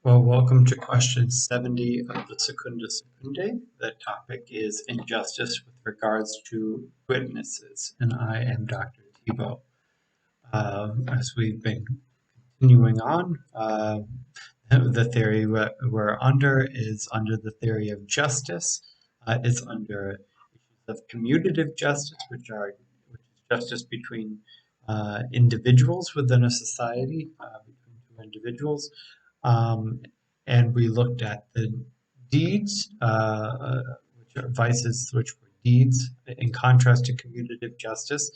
Well, welcome to question 70 of the Secunda Secundae. The topic is injustice with regards to witnesses, and I am Dr. Thibault. As we've been continuing on, the theory we're under is under the theory of justice. It's under issues of commutative justice, which is justice between individuals within a society, between two individuals. And we looked at the deeds, which are vices, which were deeds, in contrast to commutative justice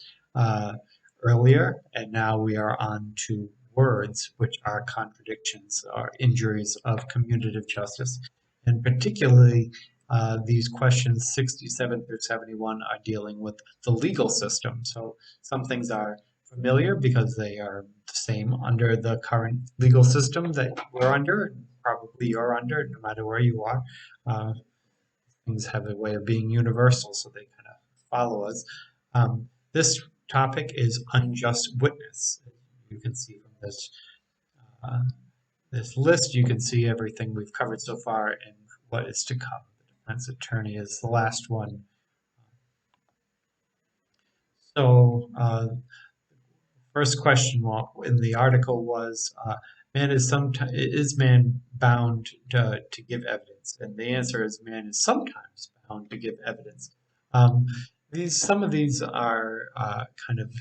earlier. And now we are on to words, which are contradictions or injuries of commutative justice. And particularly, these questions 67 through 71 are dealing with the legal system. So some things are familiar because they are the same under the current legal system that we're under, and probably you're under, no matter where you are. Things have a way of being universal, so they kind of follow us. This topic is unjust witness. You can see from this list, you can see everything we've covered so far and what is to come. The defense attorney is the last one. So first question in the article was, is man bound to give evidence? And the answer is man is sometimes bound to give evidence. Some of these are kind of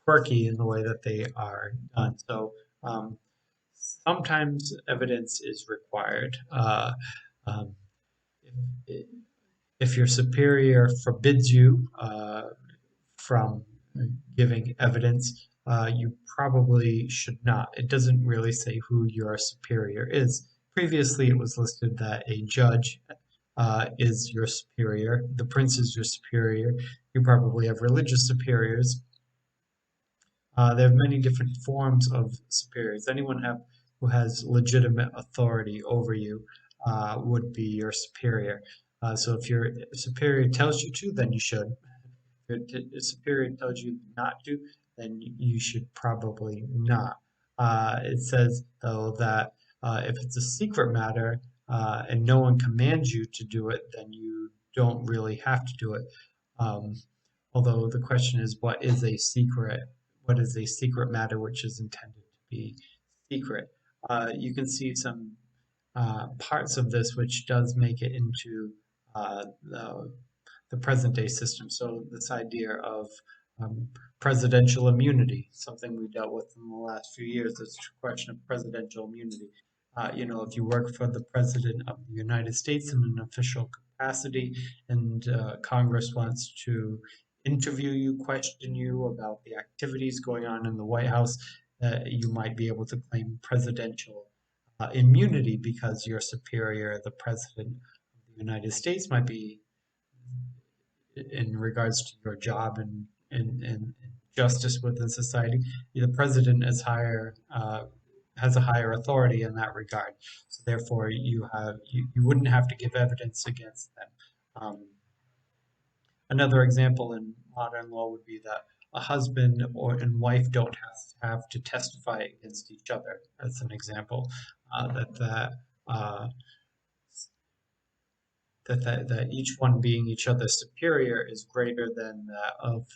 quirky in the way that they are done. So sometimes evidence is required. If your superior forbids you from giving evidence, you probably should not. It doesn't really say who your superior is. Previously, it was listed that a judge is your superior. The prince is your superior. You probably have religious superiors. There are many different forms of superiors. Anyone who has legitimate authority over you would be your superior. So if your superior tells you to, then you should. If your superior tells you not to, then you should probably not. It says, though, that if it's a secret matter and no one commands you to do it, then you don't really have to do it. Although the question is, what is a secret? What is a secret matter which is intended to be secret? You can see some parts of this which does make it into the present day system. So this idea of presidential immunity, something we dealt with in the last few years, this question of presidential immunity. If you work for the President of the United States in an official capacity and Congress wants to interview you, question you about the activities going on in the White House, you might be able to claim presidential immunity because your superior, the President of the United States, might be, in regards to your job and justice within society, the president is has a higher authority in that regard. So therefore, you wouldn't have to give evidence against them. Another example in modern law would be that a husband and wife don't have to testify against each other. That's an example that each one being each other's superior is greater than that of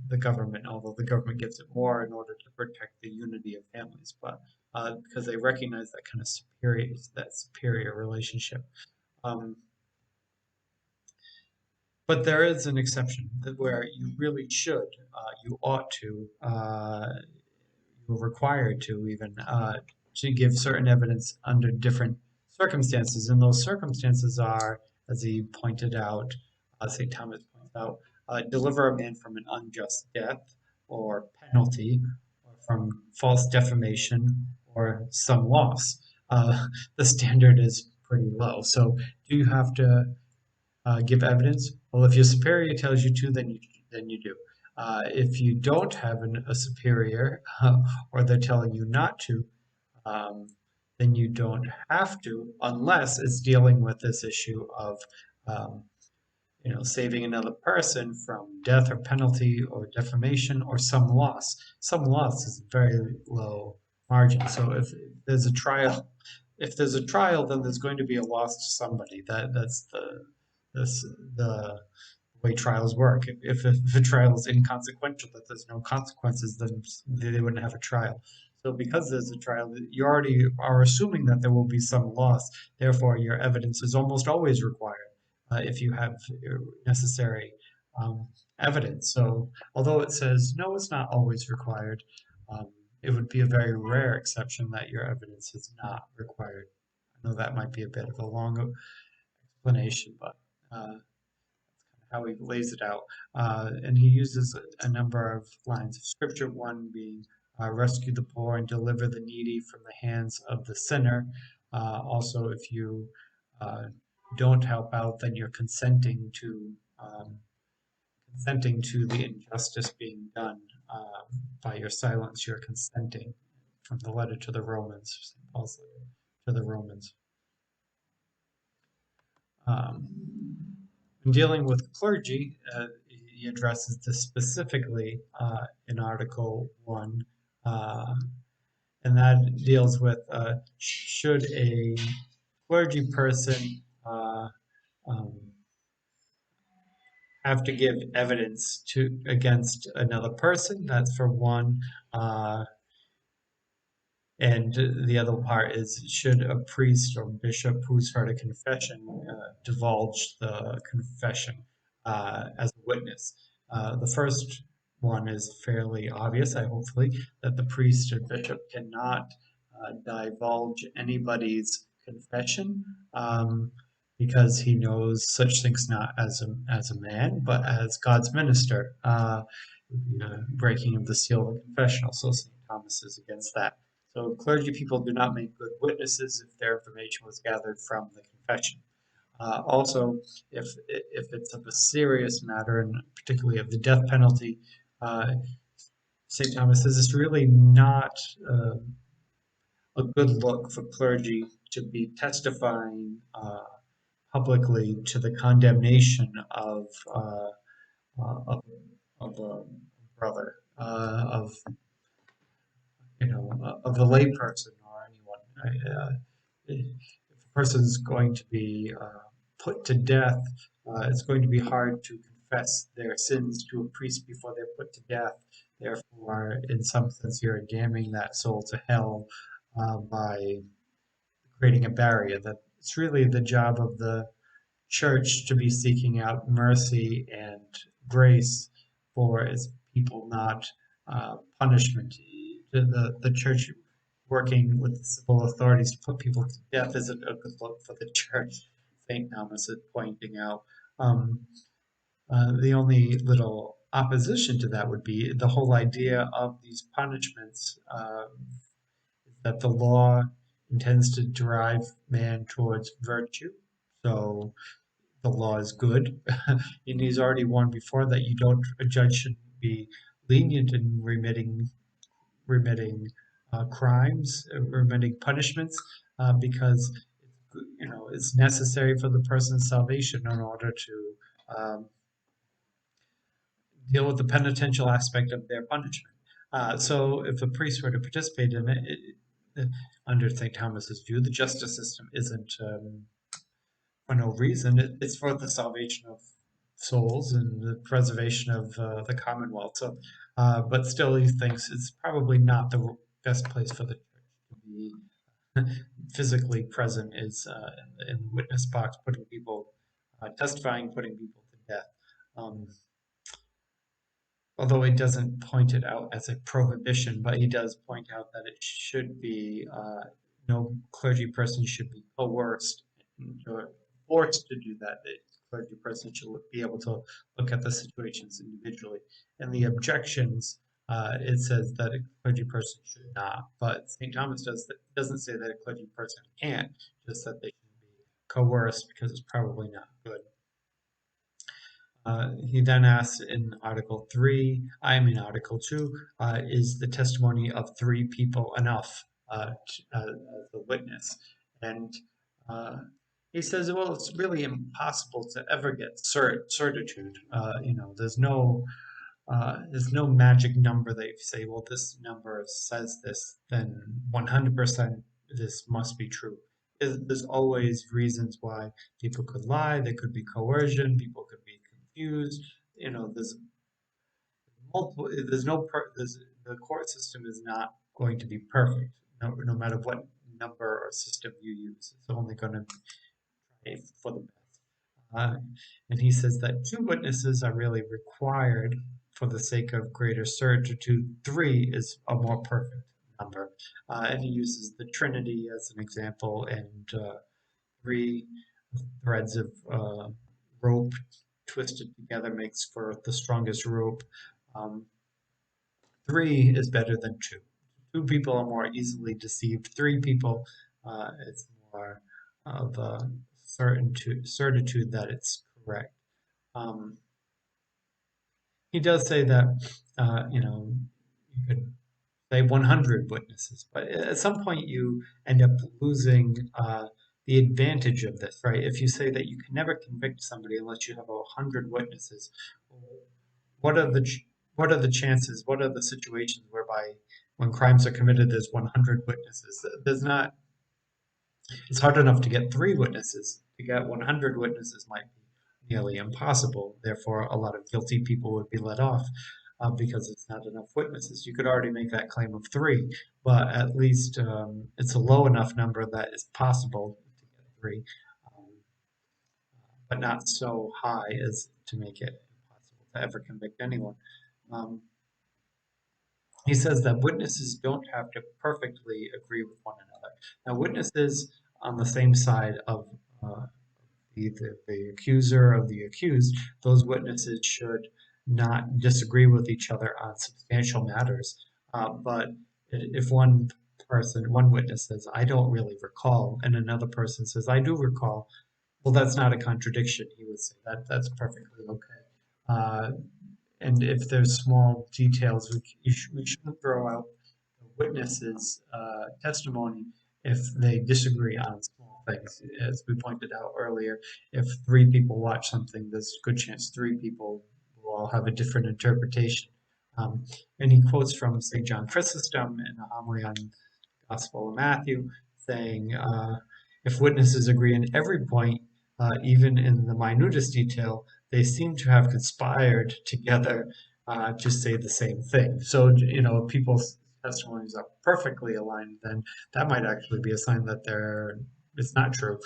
the government, although the government gives it more in order to protect the unity of families, but because they recognize that kind of superior relationship. But there is an exception where you really should, you ought to, you're required to even to give certain evidence under different circumstances, and those circumstances are, as he pointed out, St. Thomas points out, deliver a man from an unjust death or penalty, or from false defamation or some loss. The standard is pretty low. So do you have to give evidence? Well, if your superior tells you to, then you do. If you don't have a superior or they're telling you not to, then you don't have to, unless it's dealing with this issue of saving another person from death or penalty or defamation or some loss. Some loss is a very low margin. So if there's a trial if there's a trial, then there's going to be a loss to somebody. That's the way trials work. If a trial is inconsequential, that there's no consequences, then they wouldn't have a trial. So because there's a trial, you already are assuming that there will be some loss. Therefore, your evidence is almost always required if you have necessary um, evidence. So although it says no, it's not always required, um, it would be a very rare exception that your evidence is not required. I know that might be a bit of a long explanation, but how he lays it out. And he uses a number of lines of scripture, one being rescue the poor and deliver the needy from the hands of the sinner. Also, if you uh, don't help out, then you're consenting to the injustice being done. By your silence, you're consenting. From the letter to the Romans, St. Paul's letter to the Romans. Um, in dealing with clergy, he addresses this specifically in Article 1, and that deals with should a clergy person um, have to give evidence to against another person? That's for one. And the other part is should a priest or bishop who's heard a confession divulge the confession as a witness? The first one is fairly obvious, I hopefully, that the priest or bishop cannot divulge anybody's confession because he knows such things not as a man, but as God's minister. Breaking of the seal of the confessional. So St. Thomas is against that. So clergy people do not make good witnesses if their information was gathered from the confession. Also, if it's of a serious matter, and particularly of the death penalty, St. Thomas says it's really not a good look for clergy to be testifying publicly to the condemnation of, of a brother, of the layperson or anyone. If a person is going to be put to death, it's going to be hard to confess their sins to a priest before they're put to death. Therefore, in some sense, you're damning that soul to hell by creating a barrier. That it's really the job of the church to be seeking out mercy and grace for its people, not punishment. The church working with the civil authorities to put people to death isn't a good look for the church. St. Thomas is pointing out. Um, the only little opposition to that would be the whole idea of these punishments that the law intends to drive man towards virtue. So the law is good. And he's already warned before that a judge should be lenient in remitting crimes, remitting punishments, because it's necessary for the person's salvation in order to deal with the penitential aspect of their punishment. So if a priest were to participate in it, under St. Thomas's view, the justice system isn't for no reason. It's for the salvation of souls and the preservation of the Commonwealth. So, but still, he thinks it's probably not the best place for the church to be physically present is in the witness box, putting people, testifying, putting people to death. Although he doesn't point it out as a prohibition, but he does point out that it should be no clergy person should be coerced or forced to do that. The clergy person should be able to look at the situations individually. And the objections, it says that a clergy person should not, but St. Thomas doesn't say that a clergy person can't, just that they should be coerced because it's probably not good. He then asks in Article 3, Article 2, is the testimony of three people enough as a witness? And he says, well, it's really impossible to ever get certitude. There's no magic number that you say, well, this number says this, then 100% this must be true. There's always reasons why people could lie. There could be coercion. People could be confused. There's multiple. The court system is not going to be perfect, no matter what number or system you use. It's only going to be for the best. Uh, and he says that two witnesses are really required for the sake of greater certitude. Three is a more perfect number. And he uses the Trinity as an example, and three threads of rope twisted together makes for the strongest rope. Um, Three is better than two. Two people are more easily deceived. Three people, it's more of a certitude that it's correct. Um, he does say that, you could say 100 witnesses, but at some point you end up losing the advantage of this, right? If you say that you can never convict somebody unless you have 100 witnesses, what are the chances? What are the situations whereby when crimes are committed, there's 100 witnesses? There's not. It's hard enough to get three witnesses. To get 100 witnesses might be nearly impossible. Therefore, a lot of guilty people would be let off because it's not enough witnesses. You could already make that claim of three, but at least it's a low enough number that it's possible to get three, um, but not so high as to make it impossible to ever convict anyone. Um, he says that witnesses don't have to perfectly agree with one another. Now, witnesses on the same side of uh, the accuser of the accused, those witnesses should not disagree with each other on substantial matters. But if one witness says, I don't really recall, and another person says, I do recall, well, that's not a contradiction. He would say that's perfectly okay. Uh, and if there's small details, we shouldn't throw out the witnesses' testimony if they disagree on small things. As we pointed out earlier, if three people watch something, there's a good chance three people will all have a different interpretation. And he quotes from St. John Chrysostom in a homily on the Gospel of Matthew, saying, if witnesses agree in every point, even in the minutest detail, they seem to have conspired together to say the same thing. So, if people's testimonies are perfectly aligned, then that might actually be a sign that it's not true.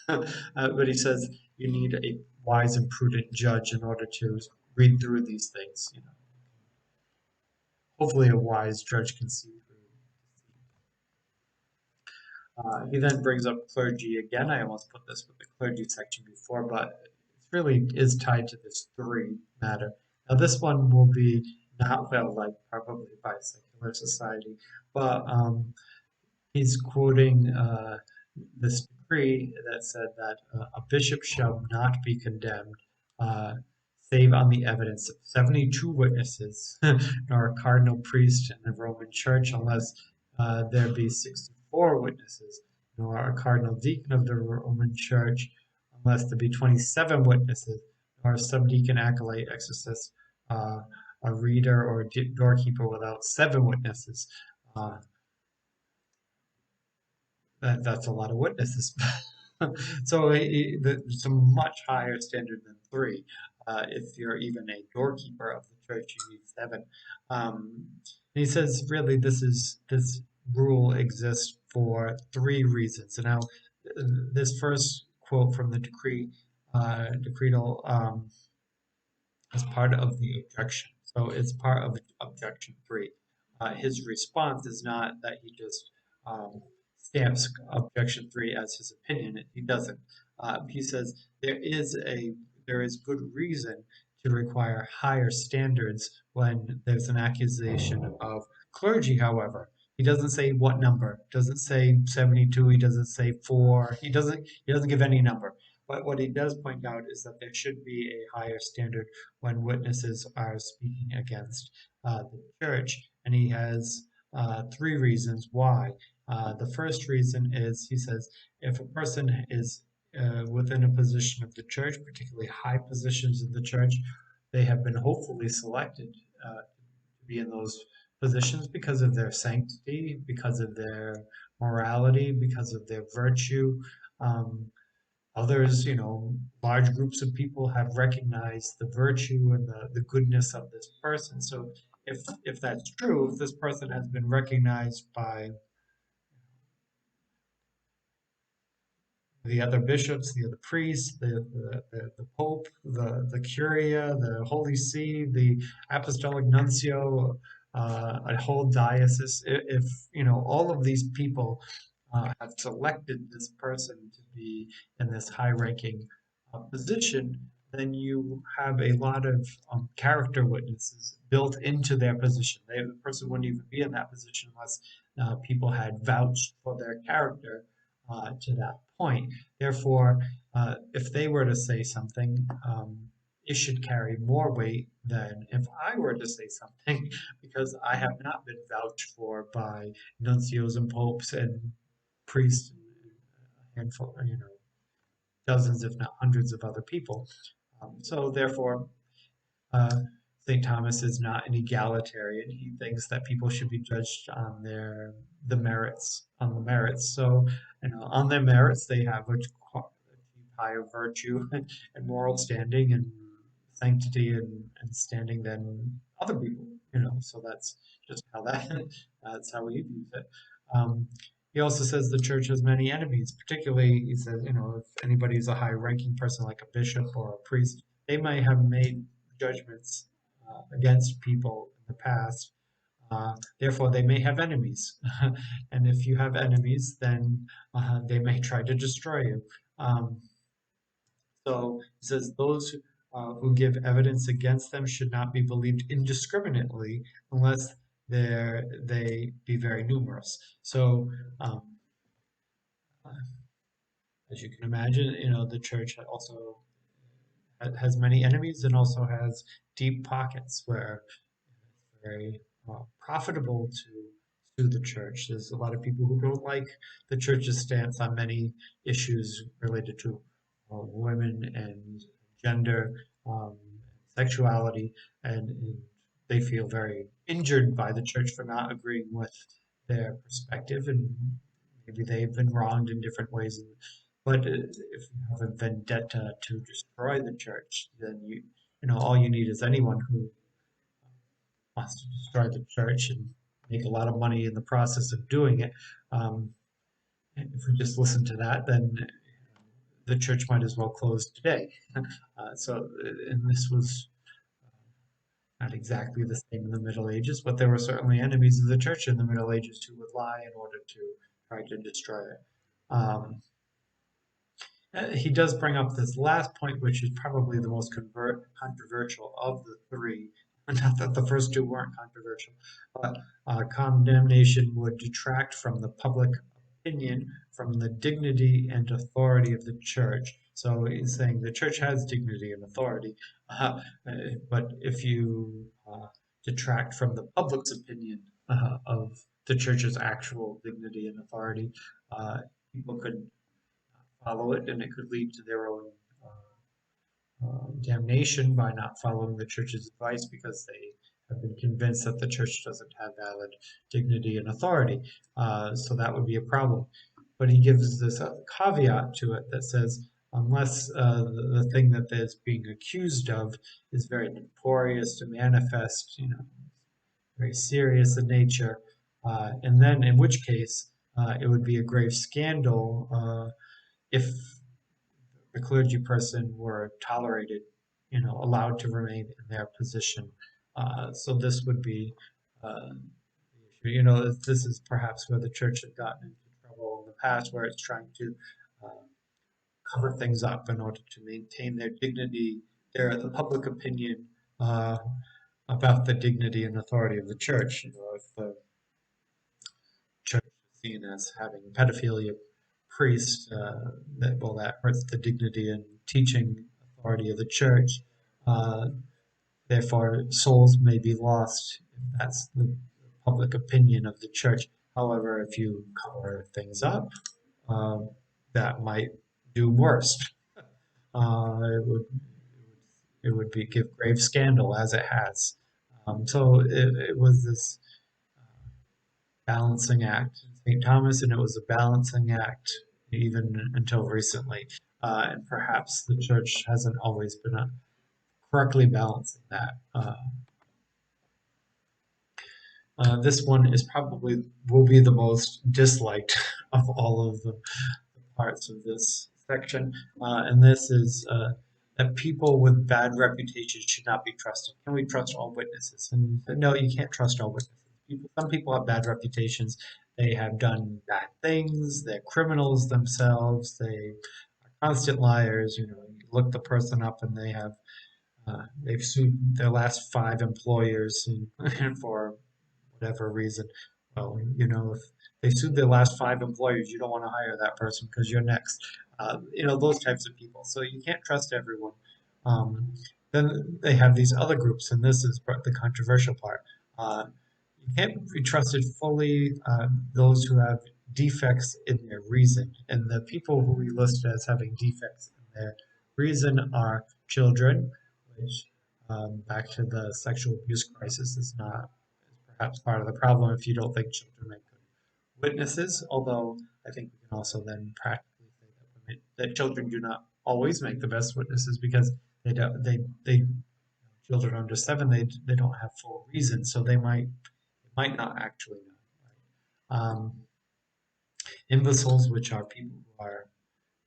But he says you need a wise and prudent judge in order to read through these things. Hopefully, a wise judge can see through. He then brings up clergy again. I almost put this with the clergy section before, but it really is tied to this three matter. Now, this one will be not well liked probably by secular society, but he's quoting this decree that said that a bishop shall not be condemned uh, save on the evidence of 72 witnesses, nor a cardinal priest in the Roman Church unless there be 64 witnesses, nor a cardinal deacon of the Roman Church unless there be 27 witnesses, nor a subdeacon, acolyte, exorcist, uh, a reader, or a doorkeeper without 7 witnesses. Uh, that's a lot of witnesses. So it's a much higher standard than three. If you're even a doorkeeper of the church, you need 7. And he says, really, this rule exists for 3 reasons. And now, this first quote from the decretal, as part of the objection. So it's part of objection 3. His response is not that he just stamps objection 3 as his opinion. He doesn't. He says there is good reason to require higher standards when there's an accusation of clergy. However, he doesn't say what number. Doesn't say 72. He doesn't say 4. He doesn't give any number. But what he does point out is that there should be a higher standard when witnesses are speaking against the church. And he has 3 reasons why. The first reason is, he says, if a person is within a position of the church, particularly high positions in the church, they have been hopefully selected to be in those positions because of their sanctity, because of their morality, because of their virtue. Um, Others, large groups of people have recognized the virtue and the goodness of this person. So if that's true, if this person has been recognized by the other bishops, the other priests, the Pope, the Curia, the Holy See, the Apostolic Nuncio, a whole diocese. If all of these people have selected this person to be in this high-ranking position, then you have a lot of character witnesses built into their position. The person wouldn't even be in that position unless people had vouched for their character to that point. Therefore, if they were to say something, it should carry more weight than if I were to say something, because I have not been vouched for by nuncios and popes and priests and a handful, dozens, if not hundreds of other people. So therefore, uh, St. Thomas is not an egalitarian. He thinks that people should be judged on on the merits. So, on their merits, they have a higher virtue and moral standing and sanctity and standing than other people. So that's just how that's how he views it. Um, he also says the church has many enemies. Particularly, he says, if anybody's a high-ranking person like a bishop or a priest, they may have made judgments against people in the past. Therefore, they may have enemies. And if you have enemies, then they may try to destroy you. So he says those who give evidence against them should not be believed indiscriminately unless they be very numerous. So, as you can imagine, the church also has many enemies and also has deep pockets where it's very profitable to sue the church. There's a lot of people who don't like the church's stance on many issues related to women and gender, sexuality, and they feel very injured by the church for not agreeing with their perspective, and maybe they've been wronged in different ways. But if you have a vendetta to destroy the church, then all you need is anyone who wants to destroy the church and make a lot of money in the process of doing it. Um, if we just listen to that, then the church might as well close today. And this was not exactly the same in the Middle Ages, but there were certainly enemies of the church in the Middle Ages who would lie in order to try to destroy it. Um, he does bring up this last point, which is probably the most controversial of the three. Not that the first two weren't controversial, but condemnation would detract from the public opinion, from the dignity and authority of the church. So he's saying the church has dignity and authority, but if you detract from the public's opinion of the church's actual dignity and authority, people could follow it, and it could lead to their own damnation by not following the church's advice because they have been convinced that the church doesn't have valid dignity and authority. So that would be a problem. But he gives this caveat to it that says, unless the thing that is being accused of is very notorious to manifest, very serious in nature, and then in which case it would be a grave scandal if the clergy person were tolerated, allowed to remain in their position. So this would be the issue. This is perhaps where the church had gotten into trouble in the past, where it's trying to uh, cover things up in order to maintain their dignity, the public opinion uh, about the dignity and authority of the church. If the church is seen as having pedophilia priests, that hurts the dignity and teaching authority of the church. Uh, Therefore, souls may be lost if that's the public opinion of the church. However, if you cover things up, um, that might do worse. It would be give grave scandal as it has. So it was this. balancing act in St. Thomas, and it was a balancing act even until recently. And perhaps the church hasn't always been correctly balancing that. This one is probably will be the most disliked of all of the parts of this section, and this is that people with bad reputations should not be trusted. Can we trust all witnesses? And no, you can't trust all witnesses. Some people have bad reputations. They have done bad things. They're criminals themselves. They are constant liars. You look the person up, and they've sued their last five employers for whatever reason. Well, if they sued their last five employers, you don't want to hire that person because you're next. Those types of people. So you can't trust everyone. Um, then they have these other groups, and this is the controversial part. You can't be trusted fully. Those who have defects in their reason, and the people who we list as having defects in their reason are children, which back to the sexual abuse crisis is not perhaps part of the problem if you don't think children make good witnesses. Although I think we can also then practically say that children do not always make the best witnesses because they don't they children under 7 they don't have full reason, so they might not actually know. Right? Imbeciles, which are people who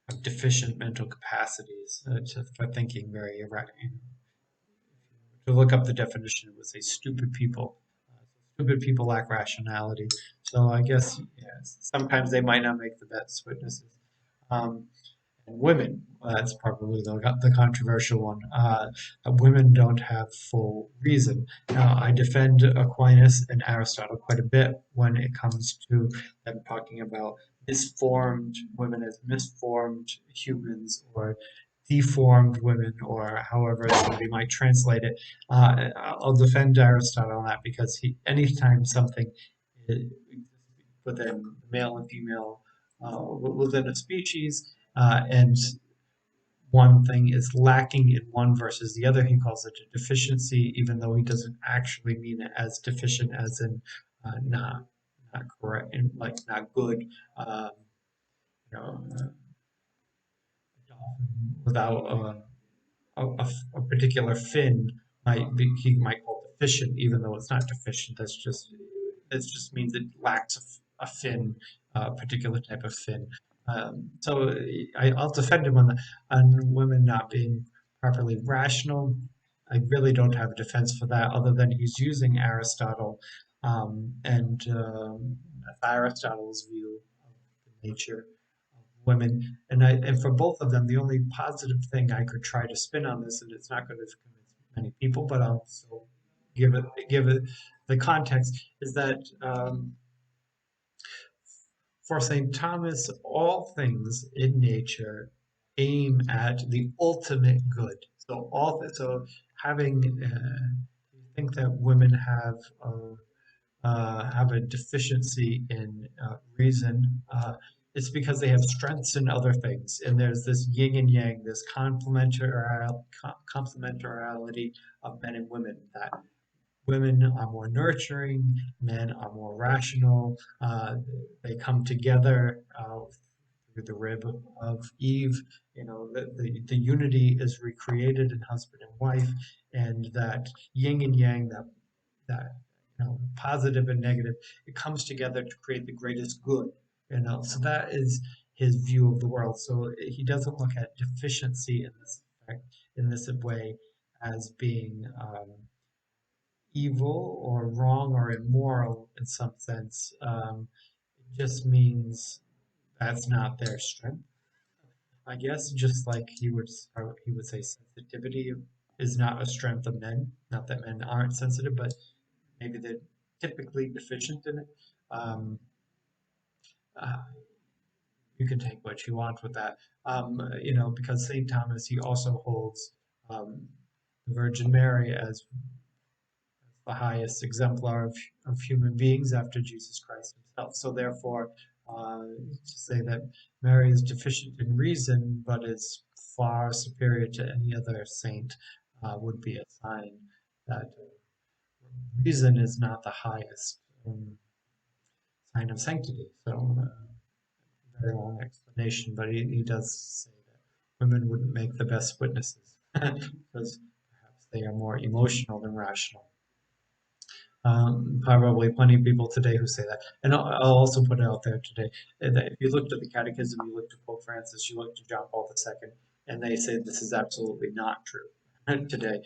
have deficient mental capacities for thinking very erratic. To look up the definition, it would say stupid people. Stupid people lack rationality. So I guess sometimes they might not make the best witnesses. Um, and women, that's probably the controversial one. Women don't have full reason. Now, I defend Aquinas and Aristotle quite a bit when it comes to them talking about misformed women as misformed humans or deformed women, or however somebody might translate it. I'll defend Aristotle on that because anytime something exists within male and female within a species, and one thing is lacking in one versus the other, he calls it a deficiency, even though he doesn't actually mean it as deficient as in not correct and like not good. You know, without a particular fin he might call deficient, even though it's not deficient. That just means it lacks a fin, a particular type of fin. So I'll defend him on women not being properly rational. I really don't have a defense for that, other than he's using Aristotle and Aristotle's view of the nature women. And for both of them, the only positive thing I could try to spin on this, and it's not going to convince many people, but I'll still give it the context, is that for St. Thomas, all things in nature aim at the ultimate good. So having you think that women have a deficiency in reason, it's because they have strengths in other things. And there's this yin and yang, this complementarity of men and women, that women are more nurturing, men are more rational. They come together through the rib of Eve. The unity is recreated in husband and wife, and that yin and yang, that positive and negative, it comes together to create the greatest good. So that is his view of the world. So he doesn't look at deficiency in this way as being evil or wrong or immoral in some sense. It just means that's not their strength, I guess. Just like he would say sensitivity is not a strength of men. Not that men aren't sensitive, but maybe they're typically deficient in it. Um, uh, you can take what you want with that. Because St. Thomas, he also holds the Virgin Mary as the highest exemplar of human beings after Jesus Christ himself. So therefore, to say that Mary is deficient in reason but is far superior to any other saint would be a sign that reason is not the highest. sign of sanctity. So, very long explanation, but he does say that women wouldn't make the best witnesses because perhaps they are more emotional than rational. Probably plenty of people today who say that. And I'll also put it out there today that if you looked at the Catechism, you looked at Pope Francis, you looked at John Paul II, and they say this is absolutely not true today.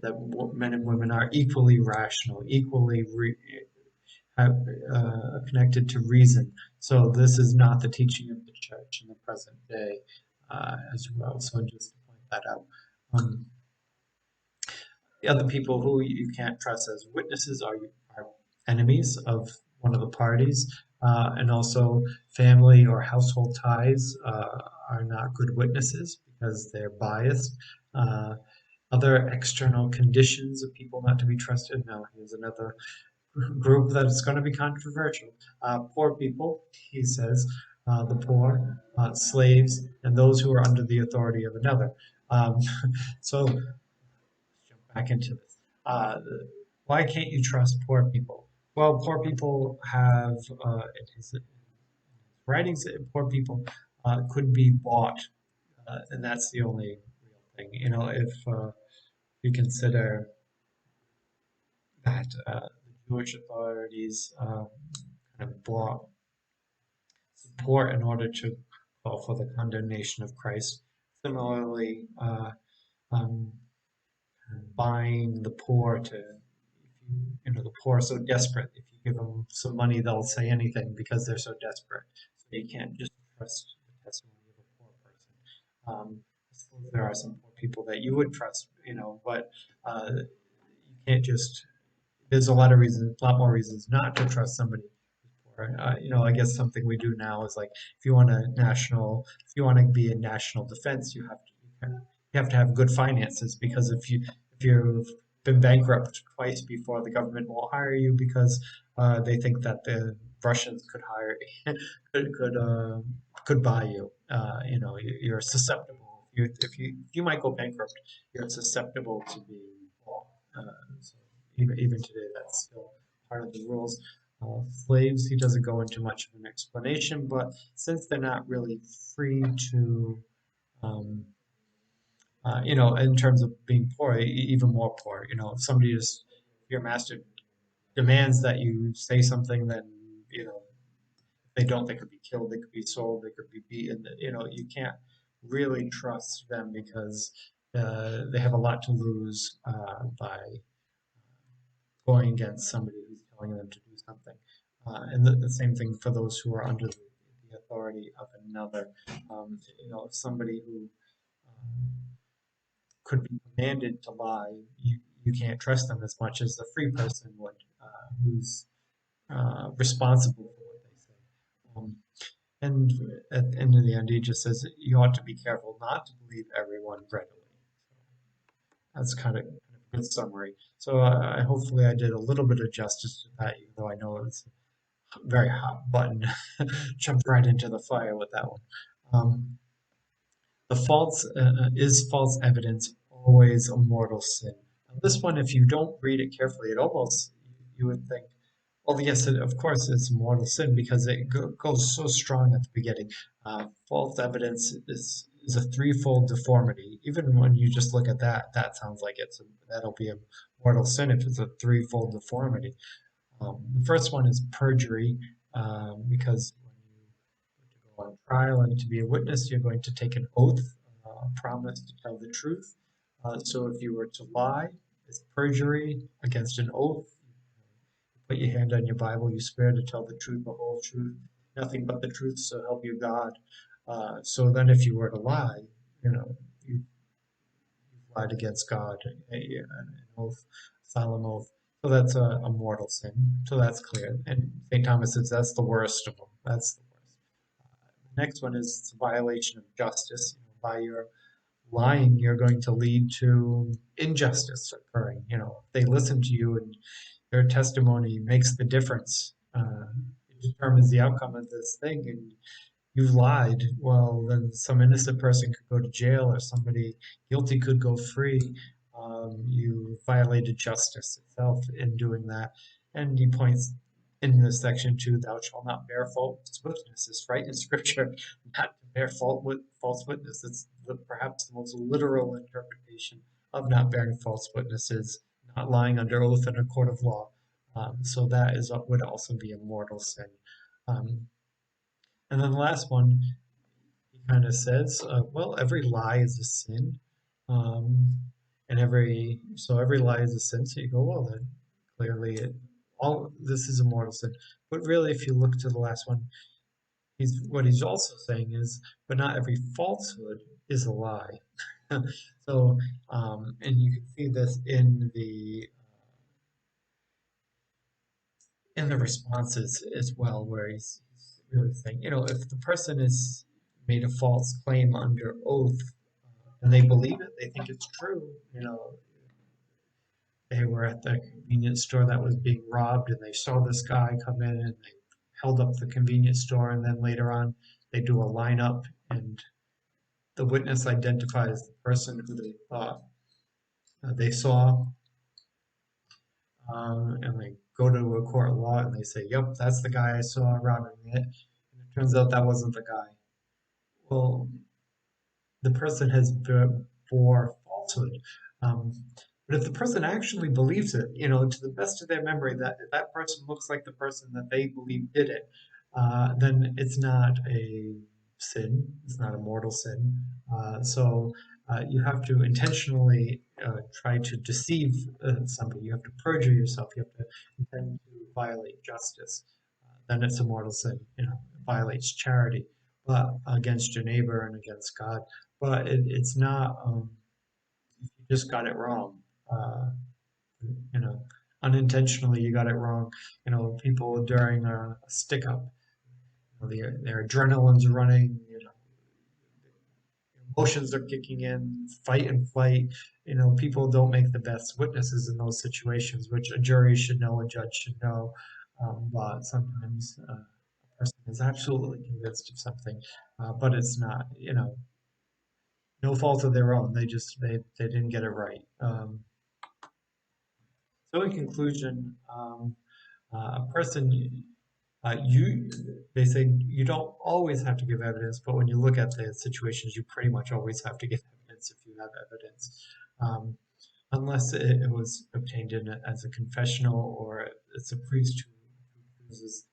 That men and women are equally rational, equally connected to reason. So this is not the teaching of the Church in the present day as well. So just to point that out. The other people who you can't trust as witnesses are enemies of one of the parties, and also family or household ties are not good witnesses because they're biased. Other external conditions of people not to be trusted. Now, here's another group that is going to be controversial. Poor people, he says, the poor, slaves, and those who are under the authority of another. Um, so jump back into this. Why can't you trust poor people? Well, poor people have, in his writings, poor people could be bought, and that's the only real thing. You know, if you consider that the Jewish authorities kind of bought support in order to call for the condemnation of Christ. Similarly, um, buying the poor to, you know, the poor are so desperate. If you give them some money, they'll say anything because they're so desperate. So you can't just trust the testimony of a poor person. I suppose there are some poor people that you would trust, you know, but you can't just. There's a lot of reasons, a lot more reasons not to trust somebody who's poor. You know, I guess something we do now is like if you want to be in national defense, you have to have good finances because if you've been bankrupt twice before, the government will hire you because they think that the Russians could hire could could uh, could buy you. You know, you're susceptible. If you might go bankrupt, you're susceptible to being bought. So even today, that's still part of the rules. Slaves, he doesn't go into much of an explanation, but since they're not really free to um, you know, in terms of being poor, even more poor. You know, if your master demands that you say something, then, you know, if they don't, they could be killed, they could be sold, they could be beaten. You know, you can't really trust them because they have a lot to lose by going against somebody who's telling them to do something. And the same thing for those who are under the authority of another. You know, if somebody who could be commanded to lie, you can't trust them as much as the free person would, who's responsible for what they say. And at the end of the end, he just says you ought to be careful not to believe everyone readily. That's kind of a good summary. So hopefully I did a little bit of justice to that, even though I know it's a very hot button. Jumped right into the fire with that one. Um, the false evidence always a mortal sin? Now, this one, if you don't read it carefully, it almost you would think, well, yes, of course, it's a mortal sin because it goes so strong at the beginning. False evidence is a threefold deformity. Even when you just look at that, that sounds like that'll be a mortal sin if it's a threefold deformity. The first one is perjury, because when you go on trial and to be a witness, you're going to take an oath, a promise to tell the truth. So if you were to lie, it's perjury against an oath. You put your hand on your Bible, you swear to tell the truth, the whole truth, nothing but the truth, so help you God. So then if you were to lie, you know, you lied against God, an oath, solemn oath. So that's a mortal sin. So that's clear. And St. Thomas says that's the worst of them. That's the worst. The next one is violation of justice. You know, by your lying, you're going to lead to injustice occurring. You know, if they listen to you and their testimony makes the difference. It determines the outcome of this thing, and you've lied. Well, then some innocent person could go to jail, or somebody guilty could go free. You violated justice itself in doing that. And he points in this section too, thou shalt not bear false witnesses, right? In scripture, not to bear false witness. It's perhaps the most literal interpretation of not bearing false witnesses, not lying under oath in a court of law. So that would also be a mortal sin. Um, and then the last one, he kind of says, well, every lie is a sin. Um, and every lie is a sin. So you go, well, then clearly all this is a mortal sin. But really, if you look to the last one, what he's also saying is, but not every falsehood is a lie. So, and you can see this in the responses as well, where he's really saying, if the person is made a false claim under oath, and they believe it, they think it's true, they were at the convenience store that was being robbed and they saw this guy come in and they held up the convenience store, and then later on they do a lineup and the witness identifies the person who they thought they saw, and they go to a court of law and they say, yep, that's the guy I saw robbing it. And it turns out that wasn't the guy. Well, the person has bore falsehood. Um, but if the person actually believes it, to the best of their memory, that person looks like the person that they believe did it, then it's not a sin. It's not a mortal sin. So you have to intentionally try to deceive somebody. You have to perjure yourself. You have to intend to violate justice. Then it's a mortal sin. It violates charity, but against your neighbor and against God. But it's not. If you just got it wrong. You know, Unintentionally you got it wrong. People during a stick up, their adrenaline's running. Emotions are kicking in, fight and flight. People don't make the best witnesses in those situations, which a jury should know, a judge should know. But sometimes a person is absolutely convinced of something, but it's not. No fault of their own. They didn't get it right. So in conclusion, a person you they say you don't always have to give evidence, but when you look at the situations, you pretty much always have to give evidence if you have evidence, um, unless it was obtained as a confessional or it's a priest who accuses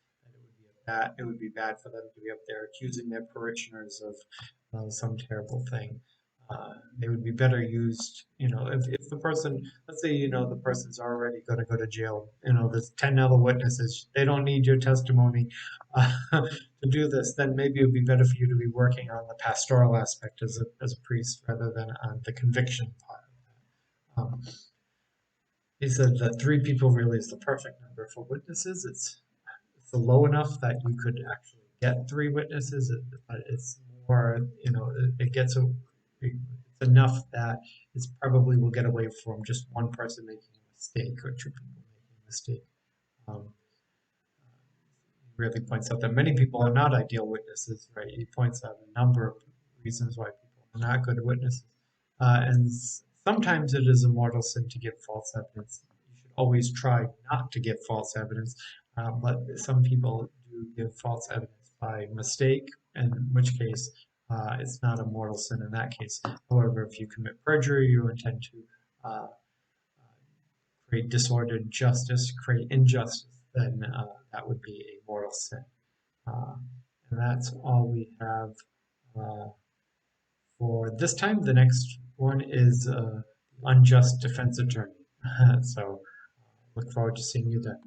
that it would be bad for them to be up there accusing their parishioners of some terrible thing. They would be better used, if the person, let's say, the person's already going to go to jail, there's 10 other witnesses, they don't need your testimony to do this, then maybe it would be better for you to be working on the pastoral aspect as a priest rather than on the conviction part. Um, he said that three people really is the perfect number for witnesses. It's low enough that you could actually get three witnesses, but it's more, it gets it's enough that it's probably will get away from just one person making a mistake or two people making a mistake. Um, he really points out that many people are not ideal witnesses, right? He points out a number of reasons why people are not good witnesses. And sometimes it is a mortal sin to give false evidence. You should always try not to give false evidence, but some people do give false evidence by mistake, in which case it's not a mortal sin in that case. However, if you commit perjury, you intend to create disordered justice, create injustice, then that would be a mortal sin. Uh, and that's all we have uh, for this time. The next one is unjust defense attorney. So look forward to seeing you then.